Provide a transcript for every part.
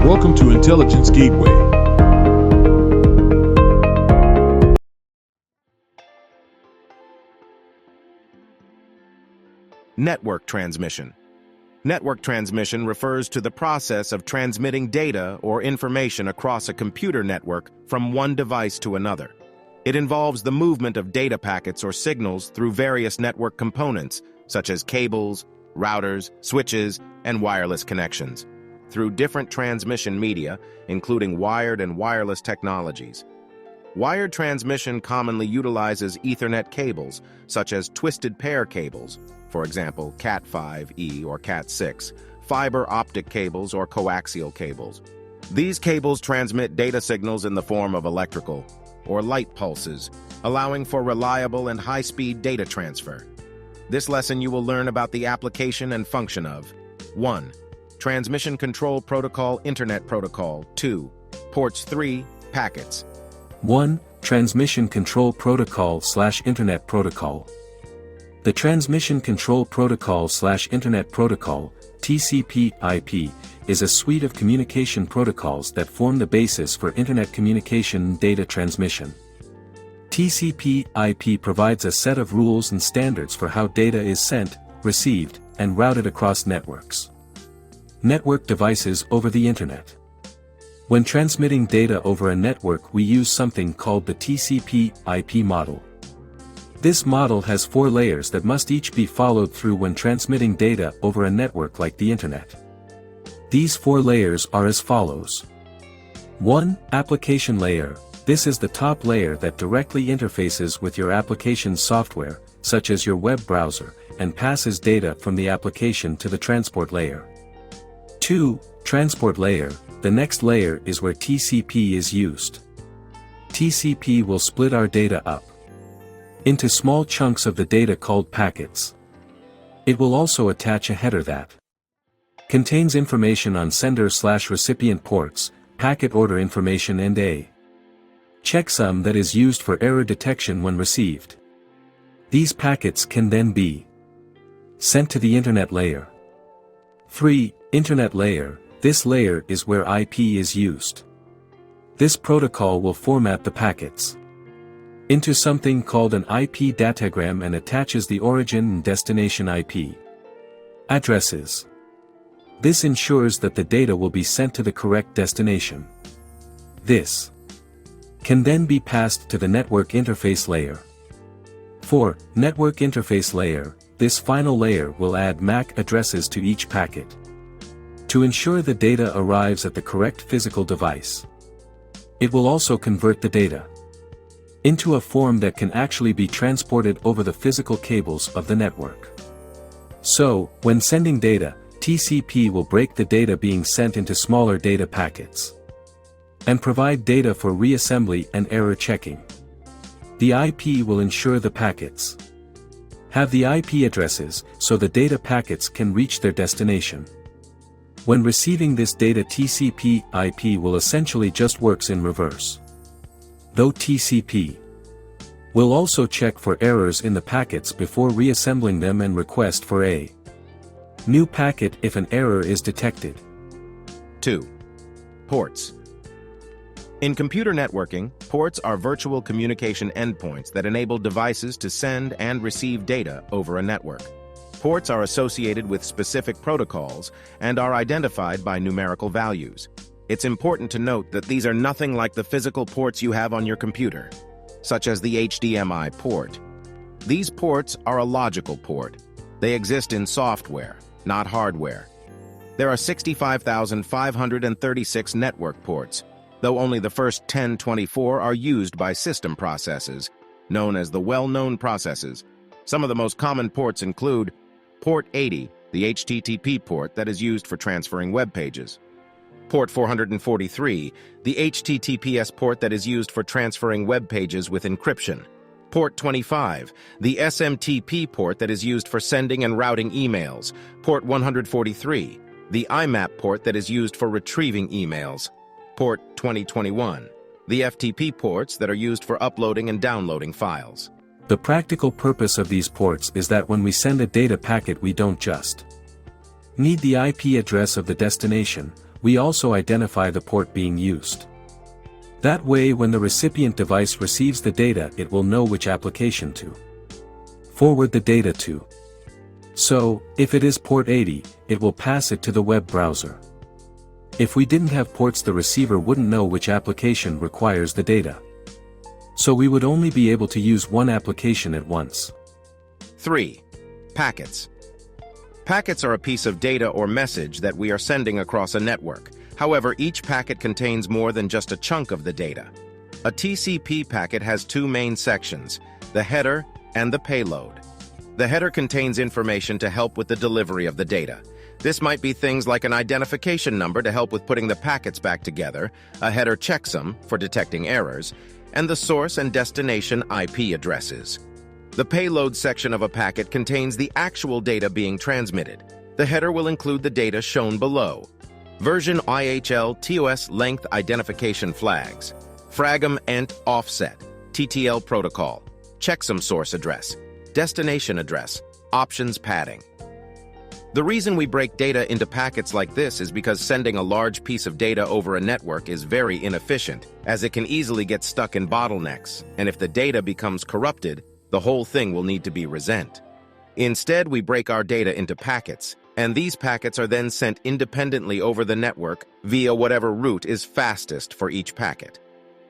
Welcome to Intelligence Gateway. Network transmission. Network transmission refers to the process of transmitting data or information across a computer network from one device to another. It involves the movement of data packets or signals through various network components, such as cables, routers, switches, and wireless connections, through different transmission media, including wired and wireless technologies. Wired transmission commonly utilizes Ethernet cables, such as twisted pair cables, for example, Cat5e or Cat6, fiber optic cables or coaxial cables. These cables transmit data signals in the form of electrical or light pulses, allowing for reliable and high-speed data transfer. This lesson you will learn about the application and function of 1. Transmission Control Protocol Internet Protocol. 2. Ports 3. Packets. 1. Transmission Control Protocol/Internet Protocol. The Transmission Control Protocol/Internet Protocol, TCP/IP, is a suite of communication protocols that form the basis for Internet communication and data transmission. TCP/IP provides a set of rules and standards for how data is sent, received, and routed across networks. Network devices over the Internet. When transmitting data over a network, we use something called the TCP/IP model. This model has 4 layers that must each be followed through when transmitting data over a network like the Internet. These 4 layers are as follows. 1. Application layer. This is the top layer that directly interfaces with your application software, such as your web browser, and passes data from the application to the transport layer. 2. Transport layer. The next layer is where TCP is used. TCP will split our data up into small chunks of the data called packets. It will also attach a header that contains information on sender/recipient ports, packet order information, and a checksum that is used for error detection when received. These packets can then be sent to the Internet layer. 3. Internet layer. This layer is where IP is used. This protocol will format the packets into something called an IP datagram and attaches the origin and destination IP addresses. This ensures that the data will be sent to the correct destination. This can then be passed to the network interface layer. 4. Network interface layer. This final layer will add MAC addresses to each packet to ensure the data arrives at the correct physical device. It will also convert the data into a form that can actually be transported over the physical cables of the network. So, when sending data, TCP will break the data being sent into smaller data packets and provide data for reassembly and error checking. The IP will ensure the packets have the IP addresses so the data packets can reach their destination. When receiving this data, TCP/IP will essentially just works in reverse. Though TCP will also check for errors in the packets before reassembling them and request for a new packet if an error is detected. 2. Ports. In computer networking, ports are virtual communication endpoints that enable devices to send and receive data over a network. Ports are associated with specific protocols and are identified by numerical values. It's important to note that these are nothing like the physical ports you have on your computer, such as the HDMI port. These ports are a logical port. They exist in software, not hardware. There are 65,536 network ports, though only the first 1024 are used by system processes, known as the well-known processes. Some of the most common ports include Port 80, the HTTP port that is used for transferring web pages. Port 443, the HTTPS port that is used for transferring web pages with encryption. Port 25, the SMTP port that is used for sending and routing emails. Port 143, the IMAP port that is used for retrieving emails. Port 2021, the FTP ports that are used for uploading and downloading files. The practical purpose of these ports is that when we send a data packet, we don't just need the IP address of the destination, we also identify the port being used. That way, when the recipient device receives the data, it will know which application to forward the data to. So, if it is port 80, it will pass it to the web browser. If we didn't have ports, the receiver wouldn't know which application requires the data. So we would only be able to use one application at once. 3. Packets. Packets are a piece of data or message that we are sending across a network. However, each packet contains more than just a chunk of the data. A TCP packet has two main sections, the header and the payload. The header contains information to help with the delivery of the data. This might be things like an identification number to help with putting the packets back together, a header checksum for detecting errors, and the source and destination IP addresses. The payload section of a packet contains the actual data being transmitted. The header will include the data shown below: version, IHL, TOS length identification flags, fragm ent offset, TTL protocol, checksum source address, destination address, options padding. The reason we break data into packets like this is because sending a large piece of data over a network is very inefficient, as it can easily get stuck in bottlenecks, and if the data becomes corrupted, the whole thing will need to be resent. Instead, we break our data into packets, and these packets are then sent independently over the network via whatever route is fastest for each packet.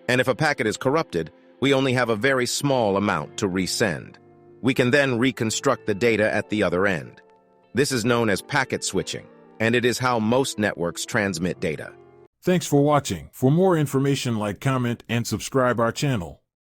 And if a packet is corrupted, we only have a very small amount to resend. We can then reconstruct the data at the other end. This is known as packet switching, and it is how most networks transmit data. Thanks for watching. For more information, like, comment, and subscribe our channel.